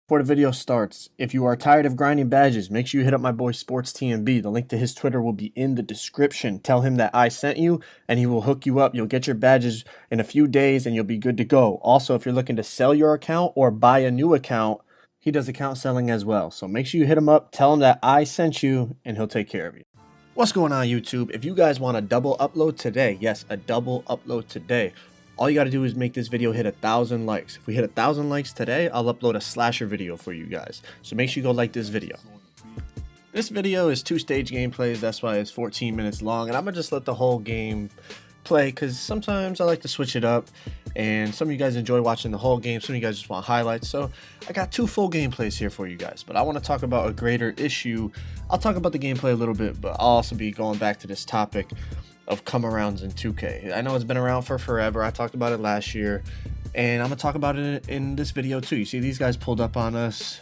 Before the video starts, if you are tired of grinding badges, make sure you hit up my boy Sports TMB. The link to his Twitter will be in the description. Tell him that I sent you and he will hook you up. You'll get your badges in a few days and you'll be good to go. Also, if you're looking to sell your account or buy a new account, he does account selling as well. So make sure you hit him up, tell him that I sent you, and he'll take care of you. What's going on, YouTube? If you guys want a double upload today, yes, a double upload today, all you got to do is make this video hit 1,000 likes. If we hit 1,000 likes today, I'll upload a slasher video for you guys. So make sure you go like this video. This video is 2-stage gameplays. That's why it's 14 minutes long. And I'm going to just let the whole game play because sometimes I like to switch it up. And some of you guys enjoy watching the whole game. Some of you guys just want highlights. So I got 2 full gameplays here for you guys. But I want to talk about a greater issue. I'll talk about the gameplay a little bit, but I'll also be going back to this topic of Comearounds in 2K. I know it's been around for forever. I talked about it last year, and I'm gonna talk about it in this video too. You see these guys pulled up on us.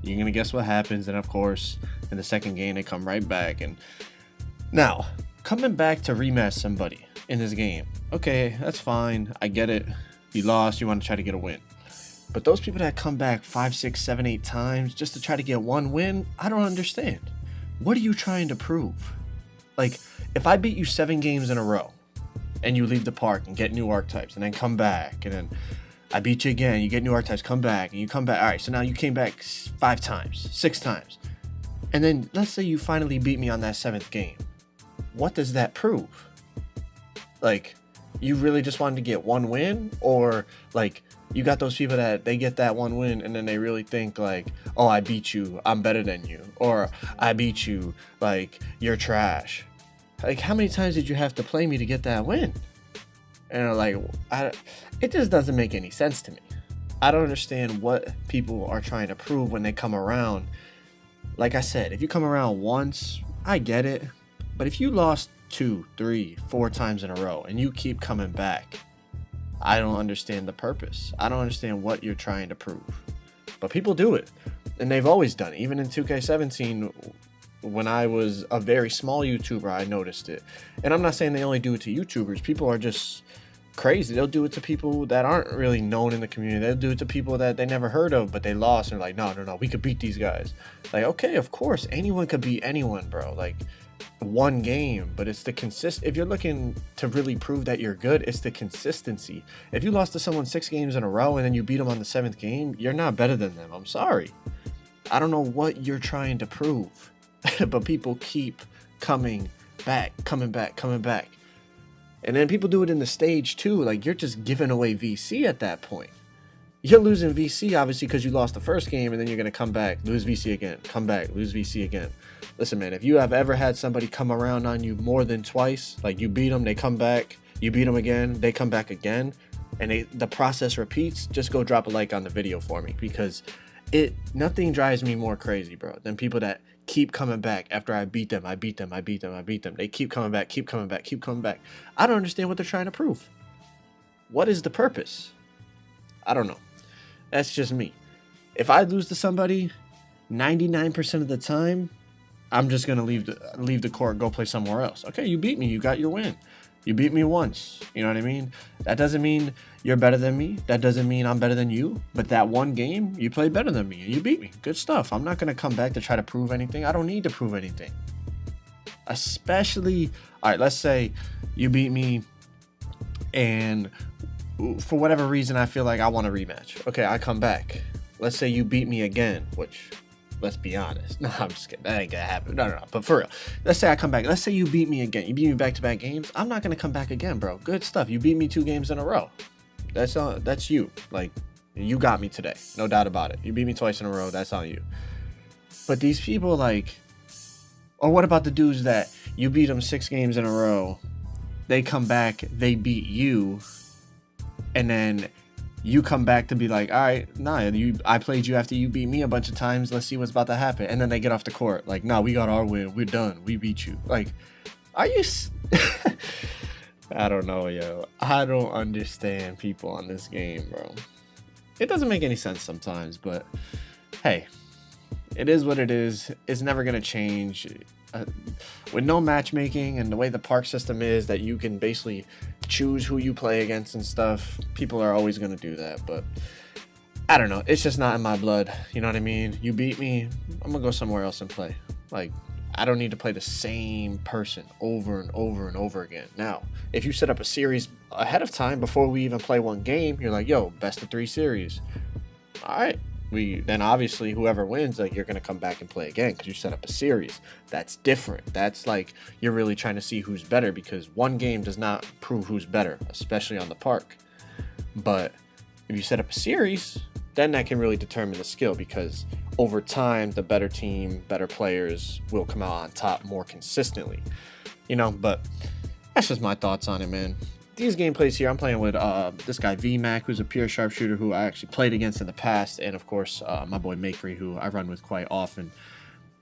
You're gonna guess what happens, and of course, in the second game, they come right back. And now, coming back to rematch somebody in this game, okay, that's fine. I get it. You lost. You want to try to get a win. But those people that come back 5, 6, 7, 8 times just to try to get one win, I don't understand. What are you trying to prove? Like, if I beat you 7 games in a row and you leave the park and get new archetypes and then come back and then I beat you again, you get new archetypes, come back and you come back. All right, so now you came back 5 times, 6 times. And then let's say you finally beat me on that 7th game. What does that prove? Like, you really just wanted to get one win? Or like, you got those people that they get that one win and then they really think like, oh, I beat you, I'm better than you, or I beat you, like, you're trash. Like, how many times did you have to play me to get that win? And like, it just doesn't make any sense to me. I don't understand what people are trying to prove when they come around. Like I said, if you come around once, I get it. But if you lost 2, 3, 4 times in a row and you keep coming back, I don't understand the purpose. I don't understand what you're trying to prove. But people do it. And they've always done it. Even in 2K17, when I was a very small YouTuber, I noticed it. And I'm not saying they only do it to YouTubers. People are just crazy. They'll do it to people that aren't really known in the community. They'll do it to people that they never heard of, but they lost. And they're like, no, we could beat these guys. Like, okay, of course. Anyone could beat anyone, bro. Like, one game, but it's the if you're looking to really prove that you're good, it's the consistency. If you lost to someone 6 games in a row and then you beat them on the 7th game, you're not better than them. I'm sorry. I don't know what you're trying to prove. But people keep coming back. And then people do it in the stage too. Like, you're just giving away VC at that point. You're losing VC obviously because you lost the first game, and then you're going to come back, lose VC again, come back, lose VC again. Listen, man, if you have ever had somebody come around on you more than twice, like you beat them, they come back, you beat them again, they come back again, and the process repeats, just go drop a like on the video for me, because nothing drives me more crazy, bro, than people that keep coming back after I beat them. They keep coming back. I don't understand what they're trying to prove. What is the purpose? I don't know. That's just me. If I lose to somebody 99% of the time, I'm just gonna leave the court, go play somewhere else. Okay, you beat me, you got your win. You beat me once, you know what I mean? That doesn't mean you're better than me. That doesn't mean I'm better than you. But that one game, you played better than me and you beat me. Good stuff. I'm not gonna come back to try to prove anything. I don't need to prove anything. Especially, all right, let's say you beat me and for whatever reason I feel like I want a rematch. Okay, I come back. Let's say you beat me again, which, let's be honest. No, I'm just kidding. That ain't gonna happen. No. But for real, let's say I come back. Let's say you beat me again. You beat me back-to-back games. I'm not gonna come back again, bro. Good stuff. You beat me 2 games in a row. That's you. Like, you got me today. No doubt about it. You beat me twice in a row. That's on you. But these people, like, or what about the dudes that you beat them 6 games in a row? They come back, they beat you, and then you come back to be like, all right, nah, I played you after you beat me a bunch of times. Let's see what's about to happen. And then they get off the court. Like, nah, we got our win. We're done. We beat you. Like, are you... I don't know, yo. I don't understand people on this game, bro. It doesn't make any sense sometimes, but hey, it is what it is. It's never going to change. With no matchmaking and the way the park system is, that you can basically choose who you play against and stuff, people are always going to do that. But I don't know. It's just not in my blood. You know what I mean? You beat me, I'm gonna go somewhere else and play. Like, I don't need to play the same person over and over and over again. Now, if you set up a series ahead of time before we even play one game, you're like, yo, best of 3 series. All right. Then obviously whoever wins, like, you're gonna come back and play again because you set up a series. That's different. That's like you're really trying to see who's better, because one game does not prove who's better, especially on the park. But if you set up a series, then that can really determine the skill, because over time the better team, better players will come out on top more consistently, you know. But that's just my thoughts on it, man. These gameplays here, I'm playing with this guy VMAC, who's a pure sharpshooter who I actually played against in the past, and of course my boy Makery, who I run with quite often.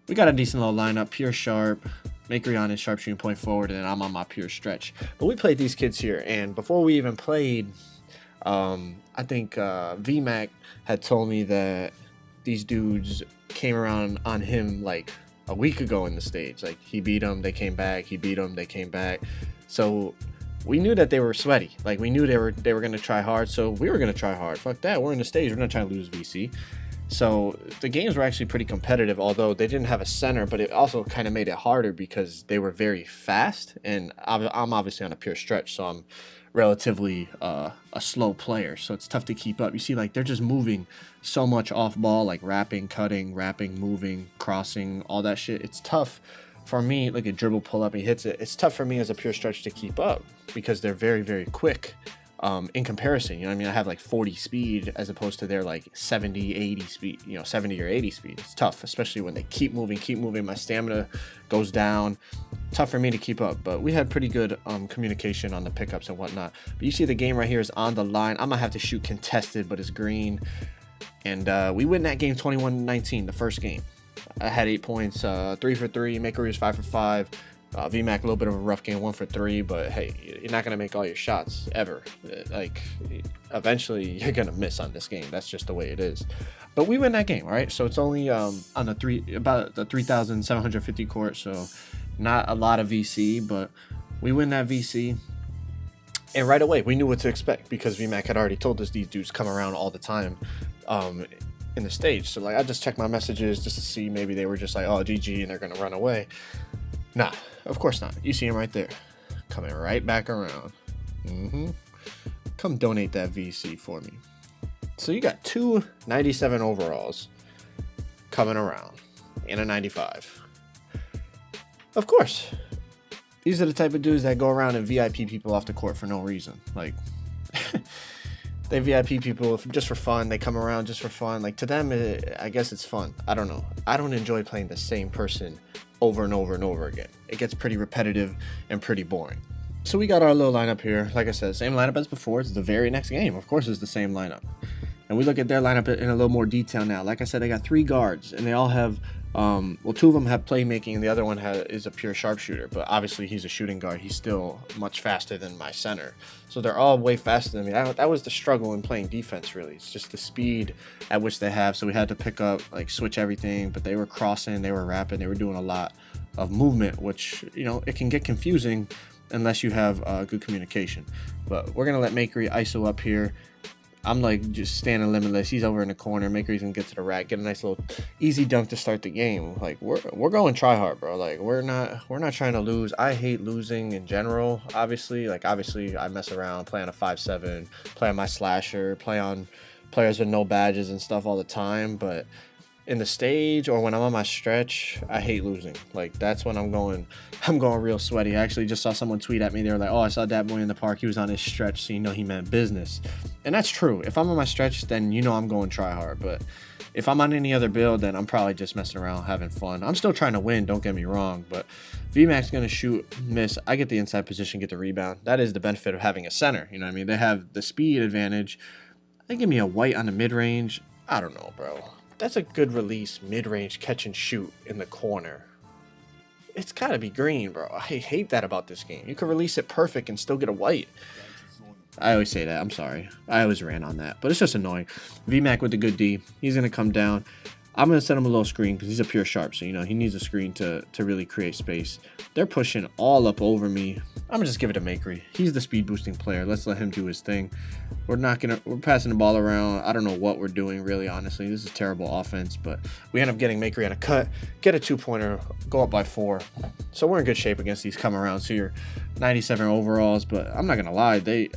We got a decent little lineup: pure sharp, Makery on his sharpshooting point forward, and I'm on my pure stretch. But we played these kids here, and before we even played, I think VMAC had told me that these dudes came around on him like a week ago in the stage. Like, he beat them, they came back, he beat them, they came back. So we knew that they were sweaty. Like, we knew they were going to try hard, so we were going to try hard. Fuck that, we're in the stage, we're not trying to lose VC. So the games were actually pretty competitive, although they didn't have a center, but it also kind of made it harder because they were very fast, and I'm obviously on a pure stretch, so I'm relatively a slow player, so it's tough to keep up. You see, like, they're just moving so much off ball, like wrapping, cutting, wrapping, moving, crossing, all that shit. It's tough for me. Look at dribble, pull up, he hits it. It's tough for me as a pure stretch to keep up because they're very, very quick. In comparison, you know what I mean? I have like 40 speed as opposed to their like 70, 80 speed, you know, 70 or 80 speed. It's tough, especially when they keep moving. My stamina goes down. Tough for me to keep up, but we had pretty good communication on the pickups and whatnot. But you see the game right here is on the line. I'm gonna have to shoot contested, but it's green. And we win that game 21-19, the first game. I had 8 points, 3 for 3, Makery was 5 for 5. VMAC, a little bit of a rough game, 1 for 3, but hey, you're not going to make all your shots ever. Like, eventually you're going to miss on this game. That's just the way it is. But we win that game, all right? So it's only on about the 3,750 court, so not a lot of VC, but we win that VC. And right away, we knew what to expect because VMAC had already told us these dudes come around all the time in the stage. So, like, I just checked my messages just to see maybe they were just like, oh, GG, and they're going to run away. Nah, of course not. You see him right there. Coming right back around. Come donate that VC for me. So you got 2 97 overalls coming around in a 95. Of course. These are the type of dudes that go around and VIP people off the court for no reason. Like, they VIP people just for fun. They come around just for fun. Like, to them, I guess it's fun. I don't know. I don't enjoy playing the same person over and over and over again. It gets pretty repetitive and pretty boring. So we got our little lineup here. Like I said, same lineup as before. It's the very next game. Of course, it's the same lineup. And we look at their lineup in a little more detail now. Like I said, they got 3 guards, and they all have, well, 2 of them have playmaking, and the other one is a pure sharpshooter. But obviously, he's a shooting guard. He's still much faster than my center. So they're all way faster than me. That was the struggle in playing defense, really. It's just the speed at which they have. So we had to pick up, like, switch everything. But they were crossing, they were rapping, they were doing a lot of movement, which, you know, it can get confusing unless you have good communication. But we're going to let Makery ISO up here. I'm like just standing limitless. He's over in the corner. Makery's gonna get to the rack, get a nice little easy dunk to start the game. Like, we're going try hard, bro. Like, we're not trying to lose. I hate losing in general. Obviously, I mess around, play on a 5-7, play on my slasher, play on players with no badges and stuff all the time. But in the stage or when I'm on my stretch, I hate losing. Like, that's when I'm going real sweaty. I actually just saw someone tweet at me. They were like, oh, I saw that boy in the park, he was on his stretch, so you know he meant business. And that's true. If I'm on my stretch, then you know I'm going try hard. But if I'm on any other build, then I'm probably just messing around, having fun. I'm still trying to win, don't get me wrong, but VMAC's gonna shoot, miss. I get the inside position, get the rebound. That is the benefit of having a center. You know what I mean? They have the speed advantage. They give me a white on the mid-range. I don't know, bro. That's a good release, mid-range catch and shoot in the corner. It's gotta be green, bro. I hate that about this game. You could release it perfect and still get a white. I always say that. I'm sorry. I always ran on that, but it's just annoying. VMAC with the good D. He's gonna come down. I'm going to send him a little screen because he's a pure sharp. So, you know, he needs a screen to really create space. They're pushing all up over me. I'm going to just give it to Makery. He's the speed boosting player. Let's let him do his thing. We're passing the ball around. I don't know what we're doing, really, honestly. This is terrible offense, but we end up getting Makery on a cut, get a 2-pointer, go up by 4. So we're in good shape against these Comearounds here. 97 overalls, but I'm not going to lie. They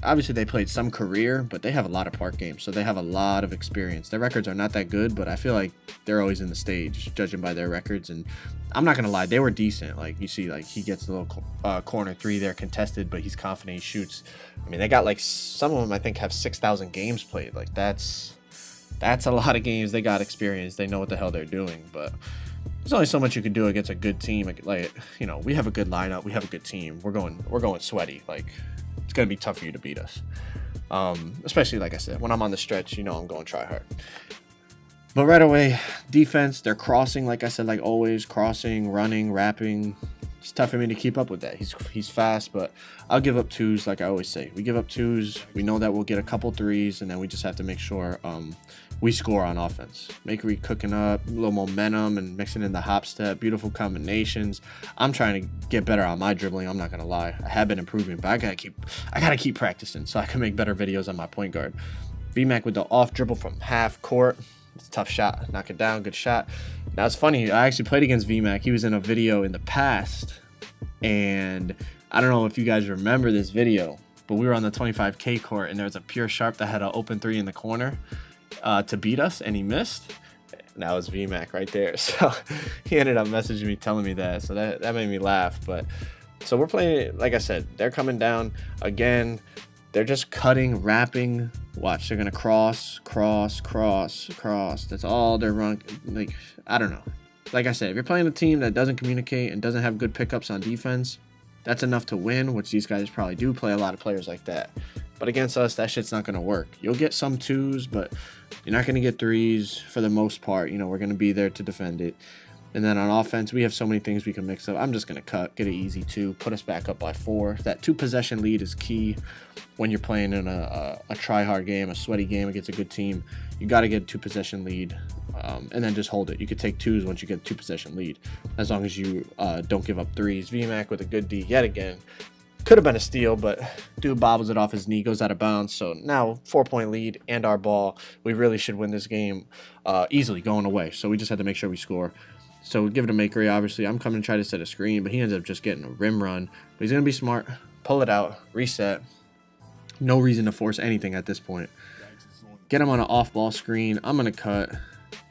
played some career, but they have a lot of park games, so they have a lot of experience. Their records are not that good, but I feel like they're always in the stage, judging by their records. And I'm not going to lie, they were decent. Like, you see, like, he gets a little corner 3 there contested, but he's confident, he shoots. I mean, they got, like, some of them, I think, have 6,000 games played. Like, that's a lot of games. They got experience. They know what the hell they're doing, but there's only so much you can do against a good team. Like, you know, we have a good lineup. We have a good team. We're going sweaty. Like, it's going to be tough for you to beat us. Especially, like I said, when I'm on the stretch, you know I'm going to try hard. But right away, defense, they're crossing, like I said, like always, crossing, running, wrapping. It's tough for me to keep up with that. He's fast, but I'll give up 2s, like I always say. We give up 2s. We know that we'll get a couple 3s, and then we just have to make sure we score on offense. Makery cooking up, a little momentum and mixing in the hop step, beautiful combinations. I'm trying to get better on my dribbling. I'm not gonna lie. I have been improving, but I gotta keep practicing so I can make better videos on my point guard. VMAC with the off dribble from half court. It's a tough shot. Knock it down. Good shot. Now, it's funny. I actually played against VMAC. He was in a video in the past. And I don't know if you guys remember this video, but we were on the 25K court, and there was a pure sharp that had an open 3 in the corner to beat us, and he missed. And that was VMAC right there. So he ended up messaging me, telling me that. So that made me laugh. But so we're playing, like I said, they're coming down again. They're just cutting, wrapping. Watch, they're gonna cross. That's all they're running. Like, I don't know. Like I said, if you're playing a team that doesn't communicate and doesn't have good pickups on defense, that's enough to win, which these guys probably do play a lot of players like that. But against us, that shit's not gonna work. You'll get some 2s, but you're not gonna get 3s for the most part. You know, we're gonna be there to defend it. And then on offense, we have so many things we can mix up. I'm just going to cut, get an easy 2, put us back up by 4. That 2-possession lead is key when you're playing in a try-hard game, a sweaty game against a good team. You got to get a 2-possession lead and then just hold it. You could take 2s once you get a 2-possession lead, as long as you don't give up 3s. VMAC with a good D yet again. Could have been a steal, but dude bobbles it off his knee, goes out of bounds. So now 4-point lead and our ball. We really should win this game easily going away. So we just had to make sure we score. So we give it to Makery, obviously. I'm coming to try to set a screen, but he ends up just getting a rim run. But he's going to be smart, pull it out, reset. No reason to force anything at this point. Get him on an off-ball screen. I'm going to cut.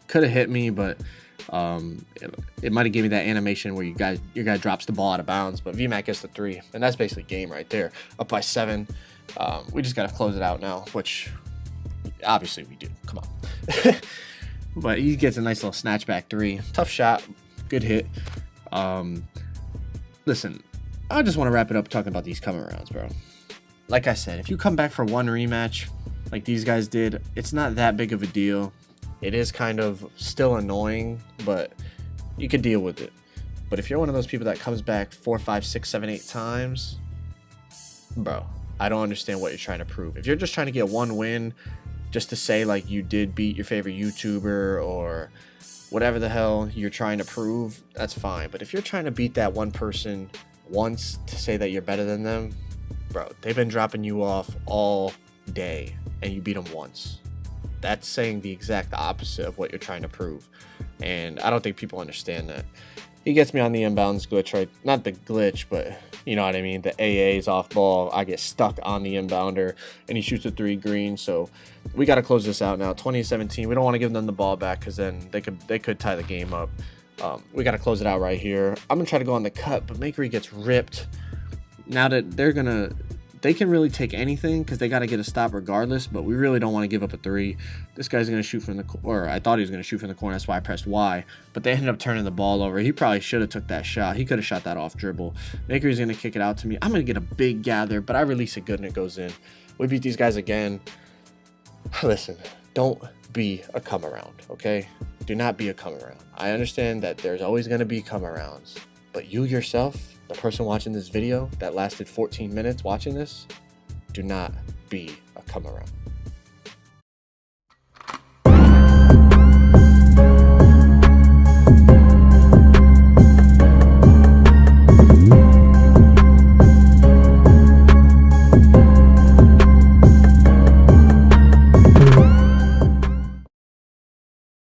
Could have hit me, but it might have given me that animation where your guy drops the ball out of bounds. But VMAC gets the 3, and that's basically game right there. Up by 7. We just got to close it out now, which obviously we do. Come on. But he gets a nice little snatchback 3. Tough shot. Good hit. Listen, I just want to wrap it up talking about these Comearounds, bro. Like I said, if you come back for 1 rematch like these guys did, it's not that big of a deal. It is kind of still annoying, but you could deal with it. But if you're one of those people that comes back 4, 5, 6, 7, 8 times, bro, I don't understand what you're trying to prove. If you're just trying to get 1 win, just to say like you did beat your favorite YouTuber or whatever the hell you're trying to prove, that's fine. But if you're trying to beat that one person once to say that you're better than them, bro, they've been dropping you off all day and you beat them once. That's saying the exact opposite of what you're trying to prove. And I don't think people understand that. He gets me on the inbounds glitch, right? Not the glitch, but you know what I mean? The AA's off ball. I get stuck on the inbounder, and he shoots a 3 green. So we got to close this out now. 2017. We don't want to give them the ball back because then they could tie the game up. We got to close it out right here. I'm going to try to go on the cut, but Makery gets ripped. Now that they can really take anything because they got to get a stop regardless, but we really don't want to give up a 3. This guy's going to shoot from the corner, or I thought he was going to shoot from the corner, that's why I pressed Y, but they ended up turning the ball over. He probably should have took that shot. He could have shot that off dribble. Makery's going to kick it out to me. I'm going to get a big gather, but I release it good and it goes in. We beat these guys again. Listen, don't be a Comearound, okay? Do not be a Comearound. I understand that there's always going to be Comearounds, but you yourself, the person watching this video that lasted 14 minutes watching this, do not be a Comearound.